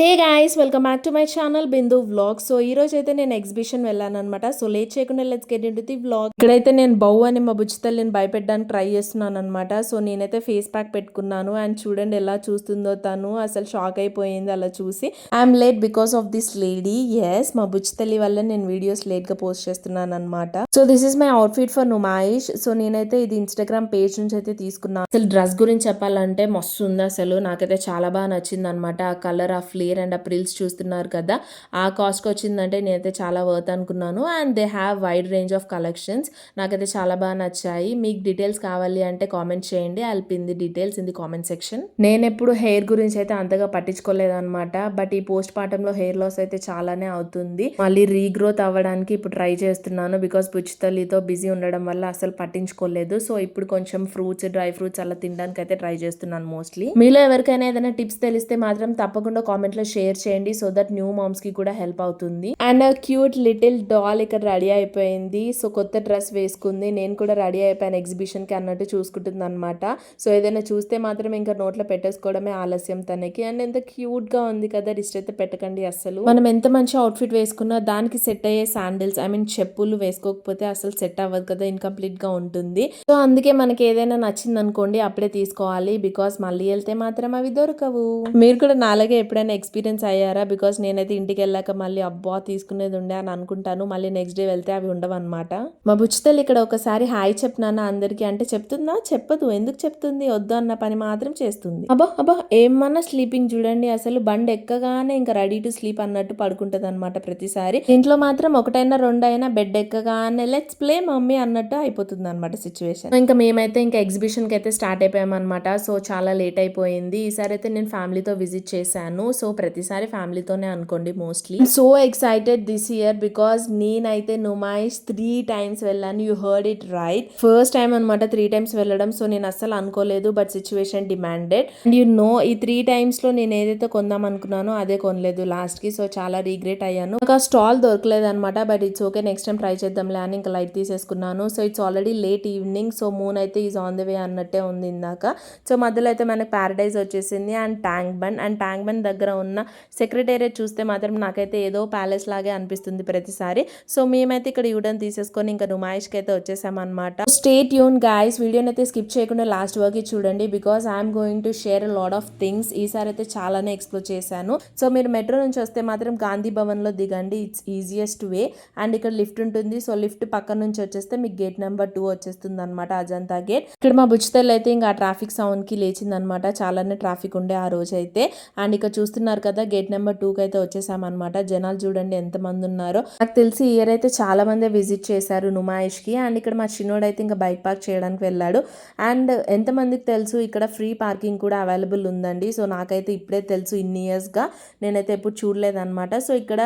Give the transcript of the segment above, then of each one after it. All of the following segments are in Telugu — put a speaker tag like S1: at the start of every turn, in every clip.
S1: Hey guys, welcome back to my channel Bindu vlog. So ఈ రోజు అయితే నేను ఎగ్జిబిషన్ వెళ్ళాను అనమాట. సో లేట్ చేయకుండా let's get into the vlog. ఇక్కడైతే నేను బౌ అని మా బుజ్జి తల్లిని భయపెట్టడానికి ట్రై చేస్తున్నాను అనమాట. సో నేనైతే ఫేస్ ప్యాక్ పెట్టుకున్నాను అండ్ చూడండి ఎలా చూస్తుందో తను. అసలు షాక్ అయిపోయింది అలా చూసి. I'm late because of this lady. Yes, మా బుజ్జి తల్లి వల్ల నేను వీడియోస్ లేట్ గా పోస్ట్ చేస్తున్నాను అనమాట. So this is my outfit for Numaish. So నేనైతే ఇది ఇన్స్టాగ్రామ్ పేజ్ నుంచి అయితే తీసుకున్నాను. అసలు డ్రెస్ గురించి చెప్పాలంటే మస్తు ఉంది. అసలు నాకైతే చాలా బాగా నచ్చింది అనమాట. ఆ కలర్, ఆ ఫ్లేర్ అండ్ ఆ ప్రిల్స్ చూస్తున్నారు కదా, ఆ కాస్ట్కి వచ్చిందంటే నేనైతే చాలా వర్త్ అనుకున్నాను. And they have wide range of collections. నాకైతే చాలా బాగా నచ్చాయి. మీకు డీటెయిల్స్ కావాలి అంటే కామెంట్ చేయండి. I'll pin the details in the comment section. నేను ఎప్పుడు హెయిర్ గురించి అయితే అంతగా పట్టించుకోలేదన్నమాట. బట్ ఈ పోస్ట్ పార్టంలో హెయిర్ లాస్ అయితే చాలానే అవుతుంది. మళ్ళీ రీగ్రోత్ అవ్వడానికి ఇప్పుడు ట్రై చేస్తున్నాను. బికాస్ పుచ్చితల్లితో బిజీ ఉండడం వల్ల అసలు పట్టించుకోలేదు. సో ఇప్పుడు కొంచెం ఫ్రూట్స్, డ్రై ఫ్రూట్స్ అలా తినడానికి అయితే ట్రై చేస్తున్నాను మోస్ట్లీ. మీలో ఎవరికైనా ఏదైనా టిప్స్ తెలిస్తే మాత్రం తప్పకుండా కామెంట్ లో షేర్ చేయండి. సో దట్ న్యూ మామ్స్ కి కూడా హెల్ప్ అవుతుంది. అండ్ క్యూట్ లిటిల్ డాల్ ఇక్కడ రెడీ అయిపోయింది. సో కొత్త డ్రెస్ వేసుకుంది. నేను కూడా రెడీ అయిపోయాను ఎగ్జిబిషన్ కి అన్నట్టు చూసుకుంటుంది అనమాట. సో ఏదైనా చూస్తే మాత్రం ఇంకా నోట్లో పెట్టేసుకోవడమే ఆలస్యం తనకి. అండ్ ఎంత క్యూట్ గా ఉంది కదా. రిస్ట్ అయితే పెట్టకండి అసలు. మనం ఎంత మంచి అవుట్ఫిట్ వేసుకున్నా దానికి సెట్ అయ్యే శాండిల్స్, ఐ మీన్ చెప్పులు వేసుకోకపోతే అసలు సెట్ అవ్వదు కదా, ఇన్కంప్లీట్ గా ఉంటుంది. సో అందుకే మనకి ఏదైనా నచ్చింది అనుకోండి అప్పుడే తీసుకోవాలి. బికాస్ మళ్ళీ వెళ్తే మాత్రం అవి దొరకవు. మీరు కూడా నాలాగే ఎప్పుడైనా ఎక్స్పీరియన్స్ అయ్యారా? బికాస్ నేనైతే ఇంటికి వెళ్ళాక మళ్ళీ అబ్బా తీసుకునేది ఉండే అని అనుకుంటాను. మళ్ళీ నెక్స్ట్ డే వెళ్తే అవి ఉండవు అనమాట. మా బుచ్చితల్లి ఇక్కడ ఒకసారి హాయ్ చెప్పినానా అందరికి అంటే చెప్తుందా? చెప్పదు. ఎందుకు చెప్తుంది? వద్దు అన్న పని మాత్రం చేస్తుంది. అబ్బా అబ్బా ఏమన్నా స్లీపింగ్ చూడండి. అసలు బండి ఎక్కగానే ఇంకా రెడీ టు స్లీప్ అన్నట్టు పడుకుంటది అనమాట ప్రతిసారి. ఇంట్లో మాత్రం ఒకటైనా రెండైనా బెడ్ ఎక్కగానే లెట్స్ ప్లే మమ్మీ అన్నట్టు అయిపోతుంది అనమాట సిచ్యువేషన్. ఇంకా మేమైతే ఇంకా ఎగ్జిబిషన్ కి అయితే స్టార్ట్ అయిపోయాం అనమాట. సో చాలా లేట్ అయిపోయింది. ఈసారి అయితే నేను ఫ్యామిలీతో విజిట్ చేశాను. సో ప్రతిసారి ఫ్యామిలీతోనే అనుకోండి mostly. So excited this year because నేనైతే నుమాయిష్ 3 times వెళ్ళాను. You heard it right. First time అనమాట 3 times వెళ్ళడం. సో నేను అస్సలు అనుకోలేదు. But situation demanded. And you know ఈ 3 times లో నేను ఏదైతే కొందాం అనుకున్నానో అదే కొనలేదు లాస్ట్ కి. సో చాలా రిగ్రెట్ అయ్యాను. నాకు ఆ స్టాల్ దొరకలేదు అనమాట. But it's okay, next time try చేద్దాంలే అని ఇంకా లైట్ తీసేసుకున్నాను. So it's already late evening. So moon అయితే ఈజ్ ఆన్ ద వే అన్నట్టే ఉంది ఇందాక. సో మధ్యలో అయితే మనకు ప్యారడైజ్ వచ్చేసింది అండ్ ట్యాంక్ బండ్ దగ్గర ఉన్న సెక్రటేరియట్ చూస్తే మాత్రం నాకైతే ఏదో ప్యాలెస్ లాగే అనిపిస్తుంది ప్రతిసారి. సో మేమైతే ఇక్కడ యూటర్న్ తీసేసుకొని ఇంకా నుమాయిష్కి అయితే వచ్చేసామన్నమాట. స్టే ట్యూన్ గైస్, వీడియోని అయితే స్కిప్ చేయకుండా లాస్ట్ వరకు చూడండి. Because I'm going to share a lot of things. ఈసారి అయితే చాలానే ఎక్స్ప్లోర్ చేశాను. సో మీరు మెట్రో నుంచి వస్తే మాత్రం గాంధీ భవన్ లో దిగండి. It's easiest way. అండ్ ఇక్కడ లిఫ్ట్ ఉంటుంది. సో లిఫ్ట్ పక్క నుంచి వచ్చేస్తే మీకు గేట్ నెంబర్ 2 వచ్చేస్తుంది అనమాట, అజంతా గేట్. ఇక్కడ మా బుచ్చితల్లి అయితే ఇంకా ట్రాఫిక్ సౌండ్ కి లేచింది అనమాట. చాలానే ట్రాఫిక్ ఉండే ఆ రోజు అయితే. అండ్ ఇక్కడ చూస్తున్నారు కదా, గేట్ నెంబర్ 2 అయితే వచ్చేసామన్నమాట. జనాలు చూడండి ఎంత మంది ఉన్నారో. నాకు తెలిసి ఈ ఇయర్ అయితే చాలా మంది విజిట్ చేశారు నుమాయిష్ కి. అండ్ ఇక్కడ మా చిన్నోడు అయితే ఇంకా బైక్ పార్క్ చేయడానికి వెళ్ళాడు. అండ్ ఎంతమందికి తెలుసు ఇక్కడ ఫ్రీ పార్కింగ్ కూడా అవైలబుల్ ఉందండి. సో నాకైతే ఇప్పుడే తెలుసు, ఇన్ని ఇయర్స్ గా నేనైతే ఎప్పుడు చూడలేదన్నమాట. సో ఇక్కడ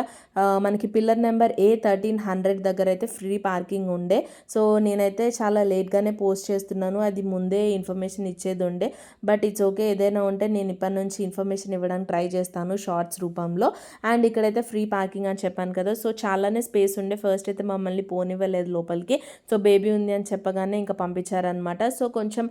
S1: మనకి పిల్లర్ నెంబర్ A1300 దగ్గర అయితే ఫ్రీ పార్కింగ్ ఉండే. సో నేనైతే చాలా లేట్ గానే పోస్ట్ చేస్తున్నాను. అది ముందే ఇన్ఫర్మేషన్ ఇచ్చేది ఉండే. బట్ ఇట్స్ ఓకే, ఏదైనా ఉంటే నేను ఇప్పటి నుంచి ఇన్ఫర్మేషన్ ఇవ్వడానికి ట్రై చేస్తాను షార్ట్స్ రూపంలో. అండ్ ఇక్కడైతే ఫ్రీ పార్కింగ్ అని చెప్పాను కదా. సో చాలానే స్పేస్ ఉండే. ఫస్ట్ అయితే మమ్మల్ని పోనివ్వలేదు లోపలికి. సో బేబీ ఉంది అని చెప్పగానే ఇంకా పంపించారనమాట. సో కొంచెం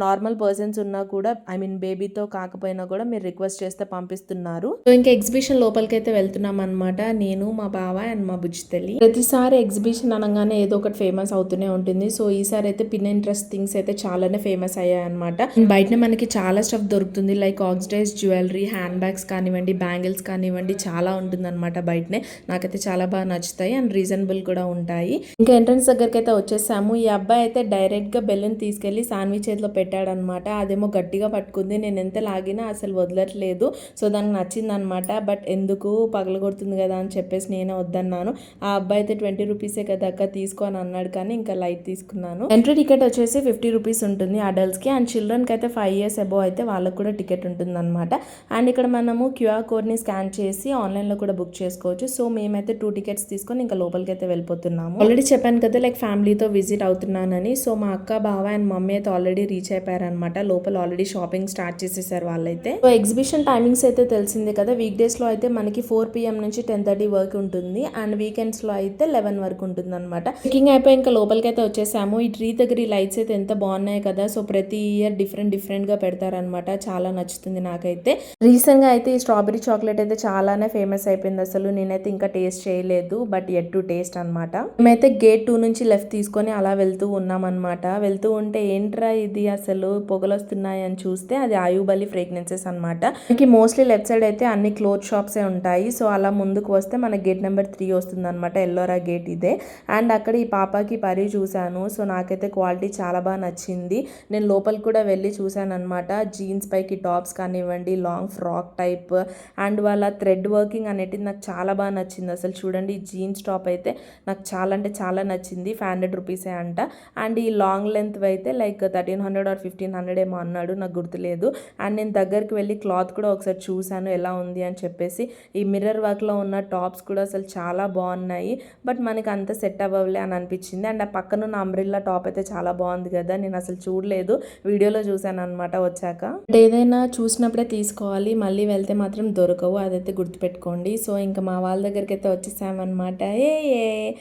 S1: నార్మల్ పర్సన్స్ ఉన్నా కూడా, ఐ మీన్ బేబీతో కాకపోయినా కూడా మీరు రిక్వెస్ట్ చేస్తే పంపిస్తున్నారు. సో ఇంకా ఎగ్జిబిషన్ లోపలికి అయితే వెళ్తున్నాం అనమాట. నేను, మా బావ అండ్ మా బుజ్జితల్లి. ప్రతిసారి ఎగ్జిబిషన్ అనగానే ఏదో ఒకటి ఫేమస్ అవుతూనే ఉంటుంది. సో ఈసారి అయితే పిన్ ఇంట్రెస్ట్ థింగ్స్ అయితే చాలానే ఫేమస్ అయ్యాయి అనమాట. బయట మనకి చాలా స్టఫ్ దొరుకుతుంది. Like oxidise jewellery, hand bags కానివ్వండి, బ్యాంగిల్స్ కానివ్వండి, చాలా ఉంటుంది అనమాట బయటనే. నాకైతే చాలా బాగా నచ్చుతాయి అండ్ రీజనబుల్ కూడా ఉంటాయి. ఇంకా ఎంట్రన్స్ దగ్గరికి అయితే వచ్చేసాము. ఈ అబ్బాయి అయితే డైరెక్ట్ గా బెలూన్ తీసుకెళ్లి సాన్వి చేతిలో పెట్టాడనమాట. అదేమో గట్టిగా పట్టుకుంది. నేను ఎంత లాగినా అసలు వదలట్లేదు. సో దానికి నచ్చింది అనమాట. బట్ ఎందుకు పగలగొడుతుంది కదా అని చెప్పేసి నేనే వద్దన్నాను. ఆ అబ్బాయి అయితే 20 రూపీసే కదా అక్క తీసుకో అని అన్నాడు. కానీ ఇంకా లైట్ తీసుకున్నాను. ఎంట్రీ టికెట్ వచ్చేసి 50 రూపీస్ ఉంటుంది అడల్ట్స్ కి. అండ్ చిల్డ్రన్ కి అయితే 5 years అబోవ్ అయితే వాళ్ళకు కూడా టికెట్ ఉంటుంది అనమాట. అండ్ ఇక్కడ మనము QR కోడ్ ని స్కాన్ చేసి ఆన్లైన్ లో కూడా బుక్ చేసుకోవచ్చు. సో మేమైతే 2 tickets తీసుకొని ఇంకా లోపలికి అయితే వెళ్ళిపోతున్నాము. ఆల్రెడీ చెప్పాను కదా లైక్ ఫ్యామిలీతో విజిట్ అవుతున్నానని. సో మా అక్క, బావ అండ్ మమ్మీ అయితే ఆల్రెడీ రీచ్ అయిపోయారనమాట. లోపల ఆల్రెడీ షాపింగ్ స్టార్ట్ చేసేసారు వాళ్ళైతే. సో ఎగ్జిబిషన్ టైమింగ్స్ అయితే తెలిసిందే కదా. వీక్ డేస్ లో అయితే మనకి 4 PM నుంచి 10:30 వరకు ఉంటుంది. అండ్ వీకెండ్స్ లో అయితే 11 వరకు ఉంటుంది అనమాట. చెకింగ్ అయిపోయి ఇంకా లోపలికి అయితే వచ్చేసాము. ఈ ట్రీ దగ్గర ఈ లైట్స్ అయితే ఎంత బాగున్నాయి కదా. సో ప్రతి ఇయర్ డిఫరెంట్ గా పెడతారనమాట. చాలా నచ్చుతుంది నాకైతే. రీసెంట్ గా అయితే ఈ స్ట్రాబెరీ చాక్లెట్ అయితే చాలానే ఫేమస్ అయిపోయింది అసలు. నేనైతే ఇంకా టేస్ట్ చేయలేదు, బట్ ఎట్ టు టేస్ట్ అనమాట. మేమైతే గేట్ 2 నుంచి లెఫ్ట్ తీసుకొని అలా వెళ్తూ ఉన్నామన్నమాట. వెళ్తూ ఉంటే ఏంట్రా ఇది అసలు పొగలు వస్తున్నాయి అని చూస్తే అది ఆయుబలి ఫ్రేగ్రెన్సెస్ అనమాట. మనకి మోస్ట్లీ లెఫ్ట్ సైడ్ అయితే అన్ని క్లోత్ షాప్సే ఉంటాయి. సో అలా ముందుకు వస్తే మన గేట్ నెంబర్ 3 వస్తుంది అనమాట. ఎల్లోరా గేట్ ఇదే. అండ్ అక్కడ ఈ పాపకి పరి చూశాను. సో నాకైతే క్వాలిటీ చాలా బాగా నచ్చింది. నేను లోపలికి కూడా వెళ్ళి చూశాను అనమాట. జీన్స్ పైకి టాప్స్ కానివ్వండి, లాంగ్ ఫ్రాక్ టైప్ అండ్ వాళ్ళ థ్రెడ్ వర్కింగ్ అనేది నాకు చాలా బాగా నచ్చింది. అసలు చూడండి, ఈ జీన్స్ టాప్ అయితే నాకు చాలా అంటే చాలా నచ్చింది. 500 రూపీసే అంట. అండ్ ఈ లాంగ్ లెంత్ అయితే లైక్ 1300 ఆర్ 1500 ఏమో అన్నాడు, నాకు గుర్తులేదు. అండ్ నేను దగ్గరికి వెళ్ళి క్లాత్ కూడా ఒకసారి చూశాను ఎలా ఉంది అని చెప్పేసి. ఈ మిర్రర్ వర్క్లో ఉన్న టాప్స్ కూడా అసలు చాలా బాగున్నాయి, బట్ మనకి అంత సెట్ అవ్వలే అని అనిపించింది. అండ్ ఆ పక్కన ఉన్న అంబ్రిల్లా టాప్ అయితే చాలా బాగుంది కదా, నేను అసలు చూడలేదు, వీడియోలో చూశాను అనమాట వచ్చాక. ఏదైనా చూసినప్పుడే తీసుకోవాలి, మళ్ళీ వెళ్తే మాత్రం దొరకవు, అదైతే గుర్తుపెట్టుకోండి. సో ఇంకా మా వాళ్ళ దగ్గరికి అయితే వచ్చేసామన్నమాట.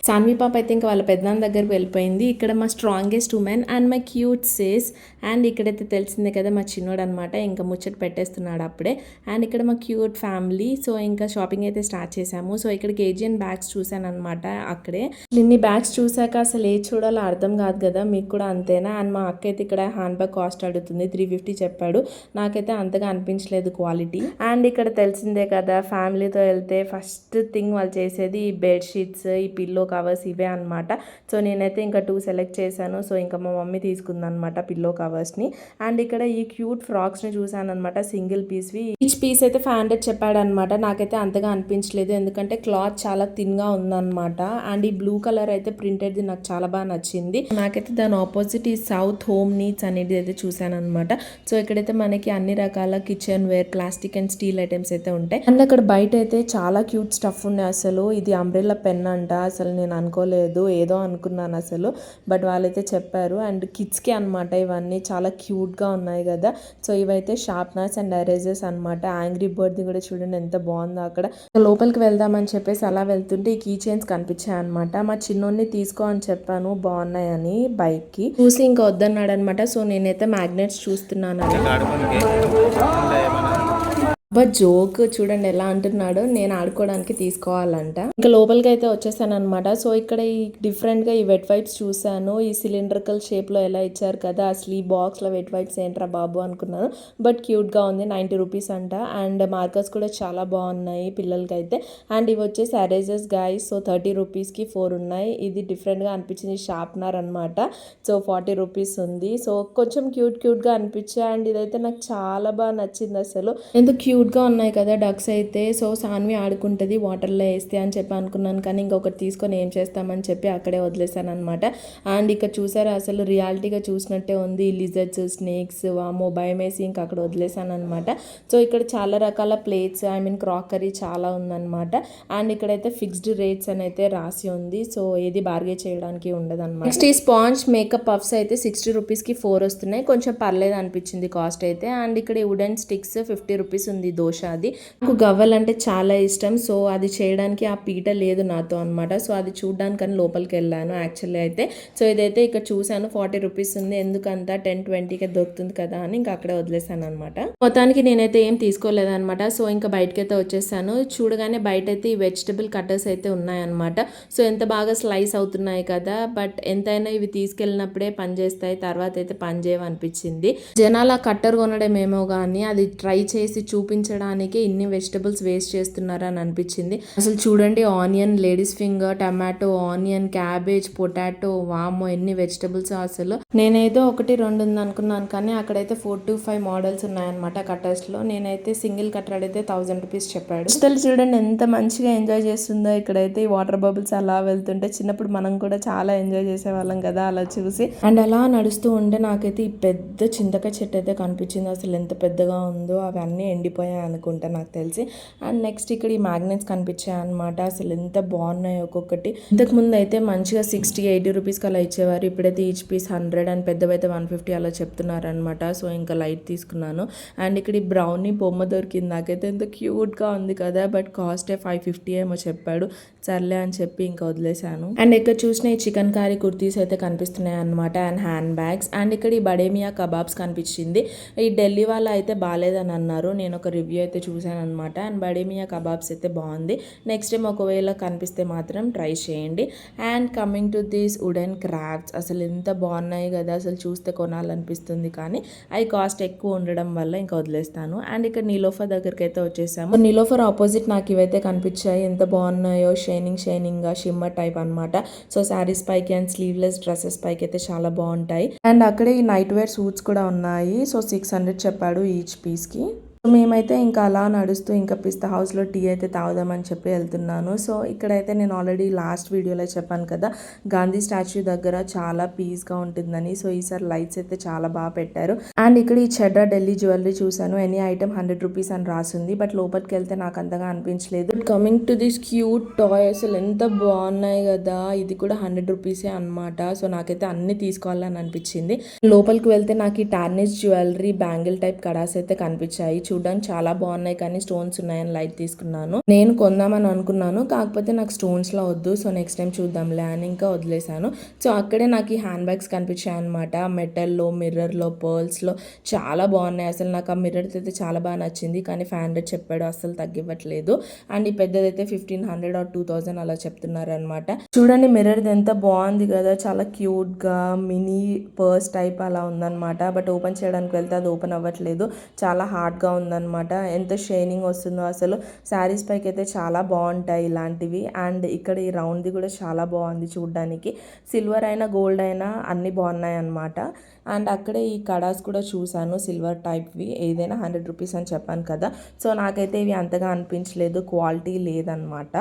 S1: సాన్వి పాప అయితే ఇంకా వాళ్ళ పెద్దనాన్న దగ్గరికి వెళ్ళిపోయింది. ఇక్కడ మా strongest women and my cute says. And ఇక్కడైతే తెలిసిందే కదా మా చిన్నోడు అనమాట, ఇంకా ముచ్చట పెట్టేస్తున్నాడు అప్పుడే. అండ్ ఇక్కడ మా క్యూట్ ఫ్యామిలీ. సో ఇంకా షాపింగ్ అయితే స్టార్ట్ చేసాము. సో ఇక్కడ కేజీఎన్ బ్యాగ్స్ చూసాను అనమాట. అక్కడే ఇన్ని బ్యాగ్స్ చూసాక అసలు ఏ చూడాలో అర్థం కాదు కదా, మీకు కూడా అంతేనా? అండ్ మా అక్క అయితే ఇక్కడ హ్యాండ్ బ్యాగ్ కాస్ట్ అడుగుతుంది, 350 చెప్పాడు. నాకైతే అంతగా అనిపించలేదు క్వాలిటీ. అండ్ ఇక్కడ తెలిసిందే కదా, ఫ్యామిలీతో వెళ్తే ఫస్ట్ థింగ్ వాళ్ళు చేసేది ఈ బెడ్షీట్స్, ఈ పిల్లో కవర్స్ ఇవే అనమాట. సో నేనైతే ఇంకా 2 సెలెక్ట్ చేశాను. సో ఇంకా మా మమ్మీ తీసుకుందనమాట పిల్లో కవర్స్ని. అండ్ ఇక్కడ ఈ క్యూట్ ఫ్రాక్స్ని చూసాను అనమాట, సింగిల్ పీస్వి. ఈచ్ పీస్ అయితే 500 చెప్పాడు అనమాట. నాకైతే అంతగా అనిపించలేదు, ఎందుకంటే క్లాత్ చాలా థిన్గా ఉందన్నమాట. అండ్ ఈ బ్లూ కలర్ అయితే ప్రింటెడ్ది నాకు చాలా బాగా నచ్చింది. నాకైతే దాని ఆపోజిట్ ఈ సౌత్ హోమ్ నీడ్స్ అనేది అయితే చూసాను అనమాట. సో ఇక్కడైతే మనకి అన్ని రకాల kitchenware, plastic and steel items అయితే ఉంటాయి. అండ్ అక్కడ బయట అయితే చాలా క్యూట్ స్టఫ్ ఉన్నాయి. అసలు ఇది అంబ్రెల్లా పెన్ అంట, అసలు నేను అనుకోలేదు, ఏదో అనుకున్నాను అసలు, బట్ వాళ్ళైతే చెప్పారు. అండ్ కిడ్స్కి అనమాట ఇవన్నీ, చాలా క్యూట్గా ఉన్నాయి కదా. సో ఇవైతే షార్ప్నర్స్ అండ్ ఎరేజర్స్ అనమాట. యాంగ్రీ బర్డ్ది కూడా చూడండి ఎంత బాగుందో. అక్కడ లోపలికి వెళ్దామని చెప్పేసి అలా వెళ్తుంటే ఈ కీ చైన్స్ కనిపించాయి అనమాట. మా చిన్నోడిని తీసుకో అని చెప్పాను, బాగున్నాయని బైక్కి చూసి ఇంకా వద్దన్నాడు అనమాట. సో నేనైతే మ్యాగ్నెట్స్ చూస్తున్నాను. బట్ జోక్ చూడండి ఎలా అంటున్నాడు, నేను ఆడుకోవడానికి తీసుకోవాలంట. ఇంకా లోపలికి అయితే వచ్చేసాను అనమాట. సో ఇక్కడ ఈ డిఫరెంట్గా ఈ వెట్ వైప్స్ చూసాను. ఈ సిలిండ్రికల్ షేప్లో ఎలా ఇచ్చారు కదా, అసలు ఈ బాక్స్లో వెట్ వైప్స్ ఏంట్రా బాబు అనుకున్నాను, బట్ క్యూట్గా ఉంది. 90 రూపీస్ అంట. అండ్ మార్కర్స్ కూడా చాలా బాగున్నాయి పిల్లలకి అయితే. అండ్ ఇవి వచ్చేసి ఎరేజర్స్ గాయస్. సో 30 రూపీస్కి 4 ఉన్నాయి. ఇది డిఫరెంట్గా అనిపించింది, షార్ప్నర్ అనమాట. సో 40 రూపీస్ ఉంది. సో కొంచెం క్యూట్గా అనిపించాయి. అండ్ ఇదైతే నాకు చాలా బాగా నచ్చింది అసలు, ఎందుకు క్యూట్గా ఉన్నాయి కదా డక్స్ అయితే. సో సాన్వి ఆడుకుంటుంది వాటర్లో వేస్తే అని చెప్పి అనుకున్నాను, కానీ ఇంకొకటి తీసుకొని ఏం చేస్తామని చెప్పి అక్కడే వదిలేసాను అనమాట. అండ్ ఇక్కడ చూసారా, అసలు రియాలిటీగా చూసినట్టే ఉంది. లిజర్డ్స్, స్నేక్స్, వామో భయం వేసి ఇంకా అక్కడ వదిలేసాను అనమాట. సో ఇక్కడ చాలా రకాల ప్లేట్స్, క్రాకరీ చాలా ఉందన్నమాట. అండ్ ఇక్కడైతే ఫిక్స్డ్ రేట్స్ అని అయితే రాసి ఉంది. సో ఏది బార్గెన్ చేయడానికి ఉండదు అనమాట. నెక్స్ట్ ఈ స్పాంజ్ మేకప్ పఫ్స్ అయితే 60 రూపీస్కి 4 వస్తున్నాయి. కొంచెం పర్లేదు అనిపించింది కాస్ట్ అయితే. అండ్ ఇక్కడ ఈ వుడెన్ స్టిక్స్ 50 రూపీస్ ఉంది, దోశ అది. నాకు గవ్వలు అంటే చాలా ఇష్టం. సో అది చేయడానికి ఆ పీట లేదు నాతో అనమాట. సో అది చూడడానికని లోపలికి వెళ్ళాను యాక్చువల్లీ అయితే. సో ఇదైతే ఇక్కడ చూసాను 40 రూపీస్ ఉంది, ఎందుకంతా 10-20కే దొరుకుతుంది కదా అని ఇంకా అక్కడే వదిలేసాను అనమాట. మొత్తానికి నేనైతే ఏం తీసుకోలేదనమాట. సో ఇంకా బయటకి అయితే వచ్చేసాను. చూడగానే బయట అయితే ఈ వెజిటబుల్ కట్టర్స్ అయితే ఉన్నాయన్నమాట. సో ఎంత బాగా స్లైస్ అవుతున్నాయి కదా, బట్ ఎంతైనా ఇవి తీసుకెళ్ళినప్పుడే పనిచేస్తాయి, తర్వాత అయితే పనిచేయవు అనిపించింది. జనాలు ఆ కట్టర్ కొనడమేమో కానీ అది ట్రై చేసి చూపించడానికి ఇన్ని వెజిటబుల్స్ వేస్ట్ చేస్తున్నారని అనిపించింది. అసలు చూడండి, onion, ladies finger, tomato, onion, cabbage, potato, వామో ఎన్ని వెజిటబుల్స్. అసలు నేనేదో 1-2 ఉంది అనుకున్నాను, కానీ అక్కడైతే 4 to 5 మోడల్స్ ఉన్నాయన్నమాట కటర్స్ లో. నేనైతే సింగిల్ కట్టర్ అడిగితే 1000 రూపీస్ చెప్పాడు. అసలు చూడండి ఎంత మంచిగా ఎంజాయ్ చేస్తుందో. ఇక్కడైతే ఈ వాటర్ బబుల్స్ అలా వెళ్తుంటే చిన్నప్పుడు మనం కూడా చాలా ఎంజాయ్ చేసేవాళ్ళం కదా అలా చూసి. అండ్ అలా నడుస్తూ ఉంటే నాకైతే ఈ పెద్ద చింతకాయ చెట్టు అయితే కనిపించింది. అసలు ఎంత పెద్దగా ఉందో, అవన్నీ ఎండిపోయాయి అనుకుంటా నాకు తెలిసి. అండ్ నెక్స్ట్ ఇక్కడ ఈ మ్యాగ్నెట్స్ కనిపించాయి అనమాట. అసలు ఎంత బాగున్నాయి ఒక్కొక్కటి. ఇంతకు ముందు అయితే మంచిగా 60-80 రూపీస్కి అలా ఇచ్చేవారు. ఇప్పుడైతే ఈచ్ పీస్ 100 అండ్ పెద్దవైతే 150 అలా చెప్తున్నారు అనమాట. సో ఇంకా లైట్ తీసుకున్నాను. అండ్ ఇక్కడ ఈ బ్రౌనీ బొమ్మ దొరికింది నాకైతే, ఎంత క్యూట్గా ఉంది కదా, బట్ కాస్టే 550 ఏమో చెప్పాడు. సర్లే అని చెప్పి ఇంకా వదిలేశాను. అండ్ ఇక్కడ చూసిన ఈ చికెన్ కర్రీ కుర్తీస్ అయితే కనిపిస్తున్నాయి అనమాట, అండ్ హ్యాండ్ బ్యాగ్స్. అండ్ ఇక్కడ ఈ బడేమియా కబాబ్స్ కనిపించింది. ఈ ఢిల్లీ వాళ్ళ అయితే బాగాలేదని అన్నారు, నేను ఒక రివ్యూ అయితే చూశాను అనమాట. అండ్ బడేమియా కబాబ్స్ అయితే బాగుంది. నెక్స్ట్ టైం ఒకవేళ కనిపిస్తే మాత్రం ట్రై చేయండి. And coming to this wooden crafts, అసలు ఎంత బాగున్నాయి కదా, అసలు చూస్తే కొనాలనిపిస్తుంది, కానీ అవి కాస్ట్ ఎక్కువ ఉండడం వల్ల ఇంకా వదిలేస్తాను. అండ్ ఇక్కడ నీలోఫర్ దగ్గరికి అయితే వచ్చేసాము. నీలోఫర్ ఆపోజిట్ నాకు ఇవైతే కనిపించాయి, ఎంత బాగున్నాయో, షైనింగ్గా షిమ్మర్ టైప్ అనమాట. సో శారీస్ పైకి అండ్ స్లీవ్లెస్ డ్రెస్సెస్ పైకి అయితే చాలా బాగుంటాయి. అండ్ అక్కడే ఈ నైట్ వేర్ సూట్స్ కూడా ఉన్నాయి. సో 600 చెప్పాడు ఈచ్ పీస్కి. మేమైతే ఇంకా అలా నడుస్తూ ఇంకా పిస్తా హౌస్లో టీ అయితే తాగుదామని చెప్పి వెళ్తున్నాను. సో ఇక్కడైతే నేను ఆల్రెడీ లాస్ట్ వీడియోలో చెప్పాను కదా, గాంధీ స్టాచ్యూ దగ్గర చాలా పీస్గా ఉంటుందని. సో ఈసారి లైట్స్ అయితే చాలా బాగా పెట్టారు. అండ్ ఇక్కడ ఈ చెడ్డా ఢిల్లీ జ్యువెలరీ చూసాను, ఎనీ ఐటమ్ 100 రూపీస్ అని రాసింది, బట్ లోపలికి వెళ్తే నాకు అంతగా అనిపించలేదు. Coming to this cute toy, అసలు ఎంత బాగున్నాయి కదా, ఇది కూడా 100 రూపీసే అనమాట. సో నాకైతే అన్ని తీసుకోవాలని అనిపించింది. లోపలికి వెళ్తే నాకు ఈ tarnish jewellery bangle type kadas అయితే కనిపించాయి, చూడడానికి చాలా బాగున్నాయి, కానీ స్టోన్స్ ఉన్నాయని లైట్ తీసుకున్నాను. నేను కొందామని అనుకున్నాను, కాకపోతే నాకు స్టోన్స్ లా వద్దు, సో నెక్స్ట్ టైం చూద్దాంలే అని ఇంకా వదిలేసాను. సో అక్కడే నాకు ఈ హ్యాండ్ బ్యాగ్స్ కనిపించాయి అనమాట, మెటల్లో, మిర్రర్లో, పర్ల్స్లో చాలా బాగున్నాయి. అసలు నాకు ఆ మిర్రర్ అయితే చాలా బాగా నచ్చింది, కానీ 500 చెప్పాడు, అసలు తగ్గివ్వట్లేదు. అండ్ ఈ పెద్దదైతే 1500 or 2000 అలా చెప్తున్నారు అనమాట. చూడండి మిర్రర్ ఎంత బాగుంది కదా, చాలా క్యూట్గా మినీ పర్స్ టైప్ అలా ఉందన్నమాట. బట్ ఓపెన్ చేయడానికి వెళ్తే అది ఓపెన్ అవ్వట్లేదు, చాలా హార్డ్గా ఉందన్నమాట. ఎంత షైనింగ్ వస్తుందో అసలు. శారీస్ పైకి అయితే చాలా బాగుంటాయి ఇలాంటివి. అండ్ ఇక్కడ ఈ రౌండ్ది కూడా చాలా బాగుంది చూడడానికి, సిల్వర్ అయినా గోల్డ్ అయినా అన్నీ బాగున్నాయి అన్నమాట. అండ్ అక్కడే ఈ కడాస్ కూడా చూసాను, సిల్వర్ టైప్వి, ఏదైనా 100 రూపీస్ అని చెప్పాను కదా. సో నాకైతే ఇవి అంతగా అనిపించలేదు, క్వాలిటీ లేదనమాట.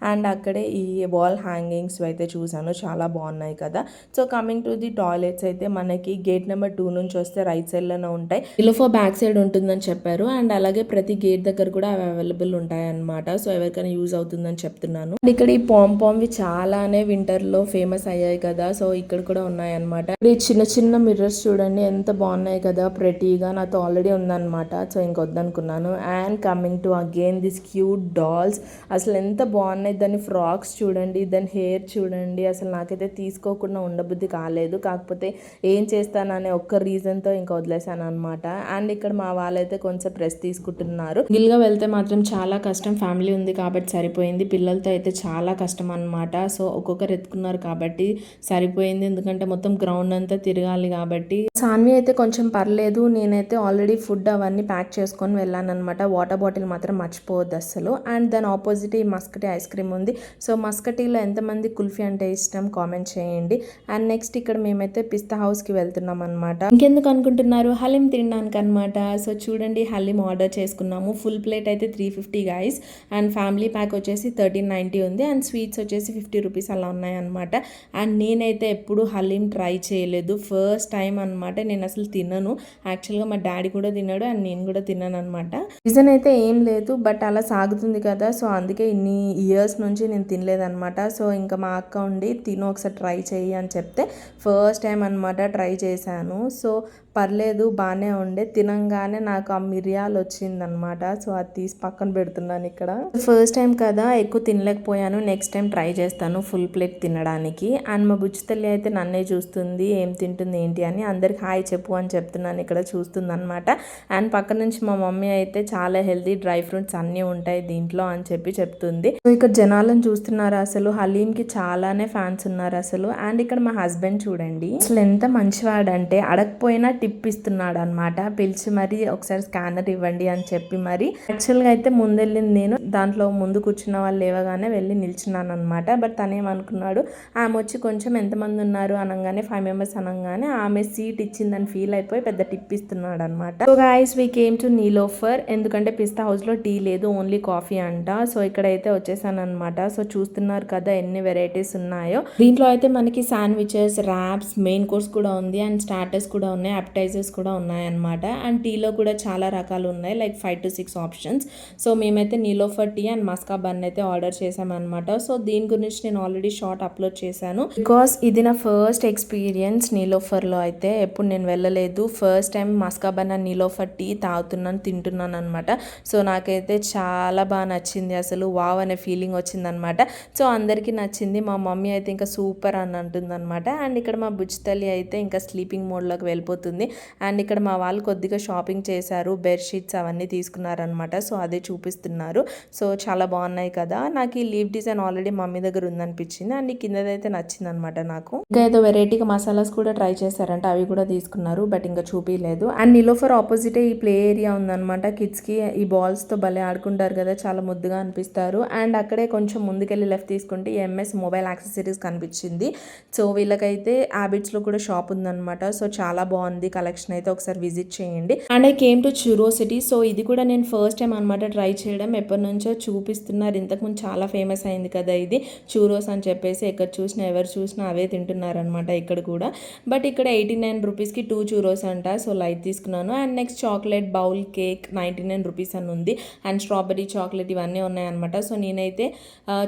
S1: అండ్ అక్కడే ఈ వాల్ హ్యాంగింగ్స్ అయితే చూసాను, చాలా బాగున్నాయి కదా. So coming to the toilets అయితే మనకి గేట్ నెంబర్ 2 నుంచి వస్తే రైట్ సైడ్లోనే ఉంటాయి. నీలోఫర్ బ్యాక్ సైడ్ ఉంటుందని చెప్పారు. అండ్ అలాగే ప్రతి గేట్ దగ్గర కూడా అవి అవైలబుల్ ఉంటాయి అనమాట. సో ఎవరికైనా యూజ్ అవుతుందని చెప్తున్నాను. ఇక్కడ ఈ పాంవి చాలానే వింటర్లో ఫేమస్ అయ్యాయి కదా, సో ఇక్కడ కూడా ఉన్నాయి అనమాట. ఈ చిన్న చిన్న మిర్రర్స్ చూడండి ఎంత బాగున్నాయి కదా, ప్రెటీగా, నాతో ఆల్రెడీ ఉందన్నమాట, సో ఇంకొద్దనుకున్నాను. And coming to again this cute dolls, అసలు ఎంత బాగున్నాయి, దాని ఫ్రాక్స్ చూడండి, దాని హెయిర్ చూడండి, అసలు నాకైతే తీసుకోకుండా ఉండబుద్ధి కాలేదు, కాకపోతే ఏం చేస్తాననే ఒక్క రీజన్తో ఇంకా వదిలేసాను అనమాట. అండ్ ఇక్కడ మా వాళ్ళైతే కొంచెం ప్రెస్ తీసుకుంటున్నారు. గిల్గా వెళ్తే మాత్రం చాలా కష్టం, ఫ్యామిలీ ఉంది కాబట్టి సరిపోయింది, పిల్లలతో అయితే చాలా కష్టం అనమాట. సో ఒక్కొక్కరు ఎత్తుకున్నారు కాబట్టి సరిపోయింది, ఎందుకంటే మొత్తం గ్రౌండ్ అంతా తిరగాలి కాబట్టి. సాన్వి అయితే కొంచెం పర్లేదు, నేనైతే ఆల్రెడీ ఫుడ్ అవన్నీ ప్యాక్ చేసుకొని వెళ్ళాను అనమాట. వాటర్ బాటిల్ మాత్రం మర్చిపోవద్దు అసలు. అండ్ దాని ఆపోజిట్ ఈ మస్కటీ ఐస్ క్రీమ్ ఉంది. సో మస్కటీలో ఎంతమంది కుల్ఫీ అంటే ఇష్టం కామెంట్ చేయండి. అండ్ నెక్స్ట్ ఇక్కడ మేమైతే పిస్తా హౌస్కి వెళ్తున్నాం అనమాట. ఇంకెందుకు అనుకుంటున్నారు, హలీం తినడానికి అనమాట. సో చూడండి హలీం ఆర్డర్ చేసుకున్నాము, ఫుల్ ప్లేట్ అయితే 350 గైస్. అండ్ ఫ్యామిలీ ప్యాక్ వచ్చేసి 1390 ఉంది. అండ్ స్వీట్స్ వచ్చేసి 50 రూపీస్ అలా ఉన్నాయన్నమాట. అండ్ నేనైతే ఎప్పుడు హలీం ట్రై చేయలేదు, ఫస్ట్ టైం అనమాట. నేను అసలు తినను, యాక్చువల్గా మా డాడీ కూడా తిన్నాడు అండ్ నేను కూడా తిన్నాను అనమాట. రీజన్ అయితే ఏం లేదు, బట్ అలా సాగుతుంది కదా, సో అందుకే ఇన్ని ఇయర్స్ నుంచి నేను తినలేదనమాట. సో ఇంకా మా అక్క ఉండి తిను ఒకసారి ట్రై చెయ్యి అని చెప్తే ఫస్ట్ టైం అనమాట ట్రై చేశాను. సో పర్లేదు, బాగానే ఉండే. తినంగానే నాకు ఆ మిరియాలు వచ్చిందనమాట, సో అది తీసి పక్కన పెడుతున్నాను ఇక్కడ. ఫస్ట్ టైం కదా, ఎక్కువ తినలేకపోయాను, నెక్స్ట్ టైం ట్రై చేస్తాను ఫుల్ ప్లేట్ తినడానికి. అండ్ మా బుజ్జి తల్లి అయితే నన్నే చూస్తుంది, ఏం తింటుంది ఏంటి అని. అందరికి హాయ్ చెప్పు అని చెప్తున్నాను, ఇక్కడ చూస్తుంది అనమాట. అండ్ పక్క నుంచి మా మమ్మీ అయితే చాలా హెల్తీ, డ్రై ఫ్రూట్స్ అన్నీ ఉంటాయి దీంట్లో అని చెప్పి చెప్తుంది. సో ఇక్కడ జనాలను చూస్తున్నారు, అసలు హలీంకి చాలానే ఫ్యాన్స్ ఉన్నారు అసలు. అండ్ ఇక్కడ మా హస్బెండ్ చూడండి, అసలు ఎంత మంచివాడంటే అడగపోయినా టిప్ ఇస్తున్నాడు అనమాట. పిలిచి మరి ఒకసారి స్కానర్ ఇవ్వండి అని చెప్పి మరి. యాక్చువల్గా అయితే ముందెళ్ళింది నేను, దాంట్లో ముందు కూర్చున్న వాళ్ళు లేవగానే వెళ్ళి నిల్చున్నాను అనమాట. బట్ తనేమనుకున్నాడు, ఆమె వచ్చి కొంచెం ఎంతమంది ఉన్నారు అనగానే 5 మెంబర్స్ అనగానే ఆమె సీట్ ఇచ్చిందని ఫీల్ అయిపోయి పెద్ద టిప్ ఇస్తున్నాడు అనమాట. So guys we came to Niloufer, ఎందుకంటే పిస్తా హౌస్లో టీ లేదు, ఓన్లీ కాఫీ అంట. సో ఇక్కడైతే వచ్చేసాను అనమాట. సో చూస్తున్నారు కదా ఎన్ని వెరైటీస్ ఉన్నాయో. దీంట్లో అయితే మనకి శాండ్విచెస్, ర్యాప్స్, మెయిన్ కోర్స్ కూడా ఉంది అండ్ స్టార్టర్స్ కూడా ఉన్నాయి, అపెటైజర్స్ కూడా ఉన్నాయన్నమాట. అండ్ టీలో కూడా చాలా రకాలు ఉన్నాయి, లైక్ 5 to 6 ఆప్షన్స్. సో మేమైతే Niloufer tea and maska bun అయితే ఆర్డర్ చేసామన్నమాట. సో దీని గురించి నేను ఆల్రెడీ షార్ట్ అప్లోడ్ చేశాను, బికాస్ ఇది నా ఫస్ట్ ఎక్స్పీరియన్స్ నీలోఫర్లో అయితే. అయితే ఎప్పుడు నేను వెళ్ళలేదు. First time maska bun and Niloufer tea తాగుతున్నాను, తింటున్నాను అనమాట. సో నాకైతే చాలా బాగా నచ్చింది, అసలు వావ్ అనే ఫీలింగ్ వచ్చిందనమాట. సో అందరికీ నచ్చింది. మా మమ్మీ అయితే ఇంకా సూపర్ అని అంటుందన్నమాట. అండ్ ఇక్కడ మా బుజ్జితల్లి అయితే ఇంకా స్లీపింగ్ మోడ్లోకి వెళ్ళిపోతుంది. అండ్ ఇక్కడ మా వాళ్ళు కొద్దిగా షాపింగ్ చేశారు, బెడ్షీట్స్ అవన్నీ తీసుకున్నారనమాట. సో అదే చూపిస్తున్నారు. సో చాలా బాగున్నాయి కదా. నాకు ఈ లీవ్ డిజైన్ ఆల్రెడీ మమ్మీ దగ్గర ఉందనిపించింది. అండ్ ఈ కిందదైతే నచ్చింది అనమాట నాకు. ఇంకా ఏదో వెరైటీగా మసాలాస్ కూడా ట్రై చేశారంటే అవి కూడా తీసుకున్నారు, బట్ ఇంకా చూపించలేదు. అండ్ నిలోఫర్ ఆపోజిట్ ఈ ప్లే ఏరియా ఉందన్నమాట. కిడ్స్ కి ఈ బాల్స్ తో భలే ఆడుకుంటారు కదా, చాలా ముద్దుగా అనిపిస్తారు. అండ్ అక్కడే కొంచెం ముందుకెళ్ళి లెఫ్ట్ తీసుకుంటే ఎంఎస్ మొబైల్ యాక్సెసరీస్ కనిపించింది. సో వీళ్ళకైతే హ్యాబిట్స్ లో కూడా షాప్ ఉందన్నమాట. సో చాలా బాగుంది కలెక్షన్ అయితే, ఒకసారి విజిట్ చేయండి. And I came to curiosity. So ఇది కూడా నేను ఫస్ట్ టైం అనమాట ట్రై చేయడం. ఎప్పటి నుంచో చూపిస్తున్నారు, ఇంతకుముందు చాలా ఫేమస్ అయింది కదా ఇది చూరోస్ అని చెప్పేసి. ఎక్కడ చూసినా ఎవరు చూసినా అవే తింటున్నారనమాట ఇక్కడ కూడా. బట్ ఇక్కడ 89 రూపీస్కి 2 చూరోస్ అంట. సో లైట్ తీసుకున్నాను. And next chocolate bowl cake 99 rupees అని ఉంది. అండ్ స్ట్రాబెరీ చాక్లెట్ ఇవన్నీ ఉన్నాయన్నమాట. సో నేనైతే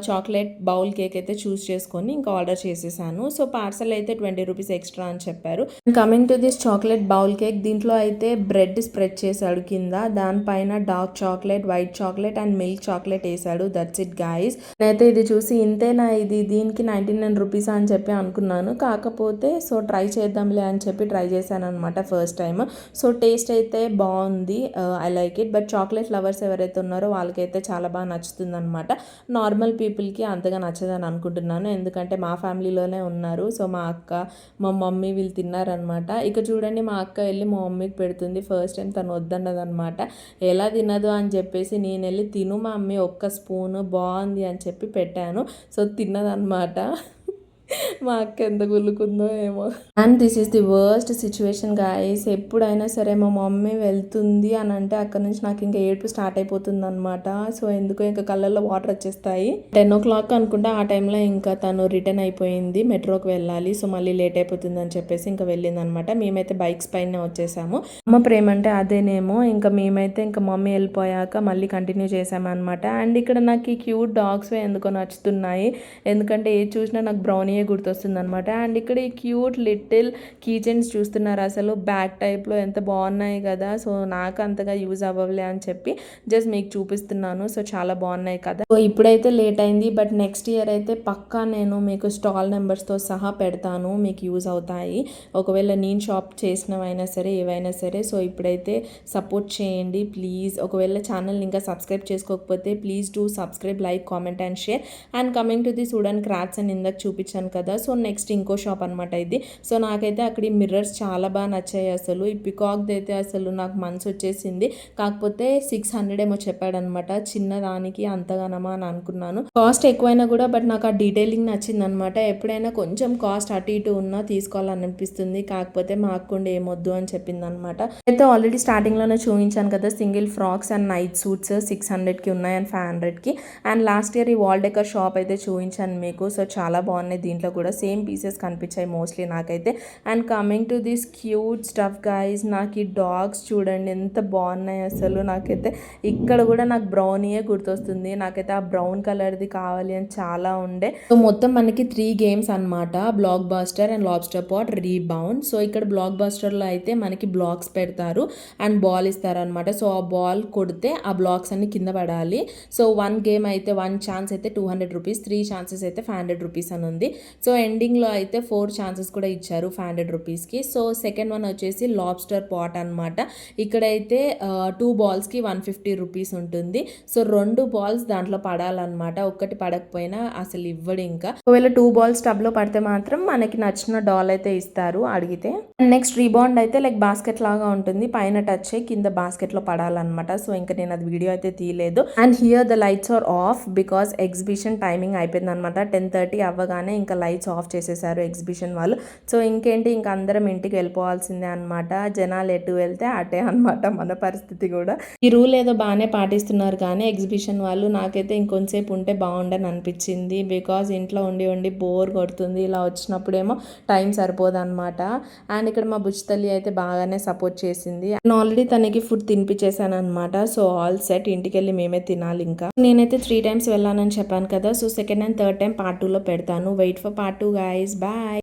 S1: చాక్లెట్ బౌల్ కేక్ అయితే చూస్ చేసుకొని ఇంకా ఆర్డర్ చేసేసాను. సో పార్సల్ అయితే 20 రూపీస్ ఎక్స్ట్రా అని చెప్పారు. Coming to this chocolate bowl cake, దీంట్లో అయితే బ్రెడ్ స్ప్రెడ్ చేశాడు కింద, దానిపైన dark chocolate, white chocolate and milk chocolate వేసాడు. That's it guys. నేనైతే ఇది చూసి ఇంతేనా ఇది, దీనికి 99 రూపీస్ అని చెప్పి అనుకున్నాను. కాకపోతే సో ట్రై చేద్దాంలే అని చెప్పి ట్రై చేశాను అనమాట ఫస్ట్ టైం. సో టేస్ట్ అయితే బాగుంది, I like it. But chocolate lovers ఎవరైతే ఉన్నారో వాళ్ళకైతే చాలా బాగా నచ్చుతుంది అనమాట. నార్మల్ పీపుల్కి అంతగా నచ్చదని అనుకుంటున్నాను, ఎందుకంటే మా ఫ్యామిలీలోనే ఉన్నారు. సో మా అక్క, మా మమ్మీ వీళ్ళు తిన్నారనమాట. ఇక చూడండి మా అక్క వెళ్ళి మా మమ్మీకి పెడుతుంది. ఫస్ట్ టైం తను వద్దన్నదనమాట. ఎలా తినదు అని చెప్పేసి నేను వెళ్ళి తిను మా మమ్మీ ఒక్క స్పూను బాగుంది అని చెప్పి పెట్టాను. సో తిన్నదనమాట. మా అక్క ఎంత గుల్లుకుందో ఏమో. And this is the worst situation guys. ఎప్పుడైనా సరే మా మమ్మీ వెళ్తుంది అని అంటే అక్కడ నుంచి నాకు ఇంకా ఏడుపు స్టార్ట్ అయిపోతుంది అనమాట. సో ఎందుకో ఇంకా కళ్ళల్లో వాటర్ వచ్చేస్తాయి. 10 o'clock అనుకుంటా ఆ టైంలో ఇంకా తను రిటర్న్ అయిపోయింది, మెట్రోకి వెళ్ళాలి. సో మళ్ళీ లేట్ అయిపోతుంది అని చెప్పేసి ఇంకా వెళ్ళింది అనమాట. మేమైతే బైక్స్ పైన వచ్చేసాము. అమ్మ ప్రేమ అంటే అదేనేమో. ఇంకా మేమైతే ఇంకా మమ్మీ వెళ్ళిపోయాక మళ్ళీ కంటిన్యూ చేసామన్నమాట. అండ్ ఇక్కడ నాకు ఈ క్యూట్ డాగ్స్ ఎందుకో నచ్చుతున్నాయి, ఎందుకంటే ఏది చూసినా నాకు బ్రౌనీ గుర్తొస్తుంది అనమాట. అండ్ ఇక్కడ ఈ క్యూట్ లిటిల్ కీచెన్స్ చూస్తున్నారు, అసలు బ్యాగ్ టైప్లో ఎంత బాగున్నాయి కదా. సో నాకు అంతగా యూజ్ అవ్వలే అని చెప్పి జస్ట్ మీకు చూపిస్తున్నాను. సో చాలా బాగున్నాయి కదా. సో ఇప్పుడైతే లేట్ అయింది, బట్ నెక్స్ట్ ఇయర్ అయితే పక్కా నేను మీకు స్టాల్ నెంబర్స్తో సహా పెడతాను, మీకు యూజ్ అవుతాయి. ఒకవేళ నేను షాప్ చేసినవైనా సరే ఏవైనా సరే. సో ఇప్పుడైతే సపోర్ట్ చేయండి ప్లీజ్. ఒకవేళ ఛానల్ ఇంకా సబ్స్క్రైబ్ చేసుకోకపోతే please do subscribe, like, comment and share. And coming to the Sudan crafts అని ఇందాక చూపించాను కదా. సో నెక్స్ట్ ఇంకో షాప్ అనమాట ఇది. సో నాకైతే అక్కడ ఈ మిర్రర్స్ చాలా బాగా నచ్చాయి అసలు. ఈ పికాక్ అయితే అసలు నాకు మనసు వచ్చేసింది. కాకపోతే 600 ఏమో చెప్పాడనమాట. చిన్నదానికి అంతగానమా అని అనుకున్నాను. కాస్ట్ ఎక్కువైనా కూడా బట్ నాకు ఆ డీటెయిలింగ్ నచ్చింది అనమాట. ఎప్పుడైనా కొంచెం కాస్ట్ అటు ఇటు ఉన్నా తీసుకోవాలని అనిపిస్తుంది. కాకపోతే మా అక్కండి ఏమొద్దు అని చెప్పింది అనమాట. అయితే ఆల్రెడీ స్టార్టింగ్ లోనే చూపించాను కదా, single frocks and night suits 600కి ఉన్నాయి అండ్ 500కి. అండ్ లాస్ట్ ఇయర్ ఈ వాల్ డెకర్ షాప్ అయితే చూపించాను మీకు. సో చాలా బాగున్నాయి, దీంట్లో కూడా సేమ్ పీసెస్ కనిపించాయి మోస్ట్లీ నాకైతే. And coming to this cute stuff guys, నాకు ఈ డాగ్స్ చూడండి ఎంత బాగున్నాయి అసలు. నాకైతే ఇక్కడ కూడా నాకు బ్రౌనీయే గుర్తొస్తుంది. నాకైతే ఆ బ్రౌన్ కలర్ది కావాలి అని చాలా ఉండే. సో మొత్తం మనకి 3 గేమ్స్ అనమాట, block buster and lobster pot, rebound. So ఇక్కడ బ్లాక్ బాస్టర్లో అయితే మనకి బ్లాక్స్ పెడతారు అండ్ బాల్ ఇస్తారనమాట. సో ఆ బాల్ కొడితే ఆ బ్లాక్స్ అన్ని కింద పడాలి. సో 1 గేమ్ అయితే 1 ఛాన్స్ అయితే 200 రూపీస్, 3 ఛాన్సెస్ అయితే 500 రూపీస్ అని ఉంది. సో ఎండింగ్లో అయితే 4 ఛాన్సెస్ కూడా ఇచ్చారు 500 రూపీస్కి. సో సెకండ్ వన్ వచ్చేసి లాబ్స్టర్ పాట్ అనమాట. ఇక్కడైతే 2 బాల్స్కి 150 రూపీస్ ఉంటుంది. సో 2 బాల్స్ దాంట్లో పడాలన్నమాట. ఒక్కటి పడకపోయినా అసలు ఇవ్వడు ఇంకా. ఒకవేళ 2 బాల్స్ టబ్లో పడితే మాత్రం మనకి నచ్చిన డాల్ అయితే ఇస్తారు అడిగితే. నెక్స్ట్ రీబౌండ్ అయితే లైక్ బాస్కెట్ లాగా ఉంటుంది, పైన టచ్ అయ్యి కింద బాస్కెట్లో పడాలన్నమాట. సో ఇంకా నేను అది వీడియో అయితే తీయలేదు. And here the lights are off because exhibition timing అయిపోయింది అనమాట. 10:30 అవ్వగానే ఇంకా లైట్స్ ఆఫ్ చేసేసారు ఎగ్జిబిషన్ వాళ్ళు. సో ఇంకేంటి ఇంకా అందరం ఇంటికి వెళ్ళిపోవాల్సిందే అనమాట. జనాలు ఎటు వెళ్తే అటే అనమాట మన పరిస్థితి కూడా. ఈ రూల్ ఏదో బాగానే పాటిస్తున్నారు కానీ ఎగ్జిబిషన్ వాళ్ళు, నాకైతే ఇంకొంతసేపు ఉంటే బాగుండని అనిపించింది. బికాజ్ ఇంట్లో ఉండి ఉండి బోర్ కొడుతుంది, ఇలా వచ్చినప్పుడేమో టైం సరిపోదు అనమాట. అండ్ ఇక్కడ మా బుజ్జితల్లి అయితే బాగానే సపోర్ట్ చేసింది. నేను ఆల్రెడీ తనకి ఫుడ్ తినిపించేసాను అనమాట. సో ఆల్ సెట్, ఇంటికి వెళ్ళి మేమే తినాలి ఇంకా. నేనైతే 3 times వెళ్ళానని చెప్పాను కదా. So second and third time part 2లో పెడతాను. Wait for part 2 guys, bye.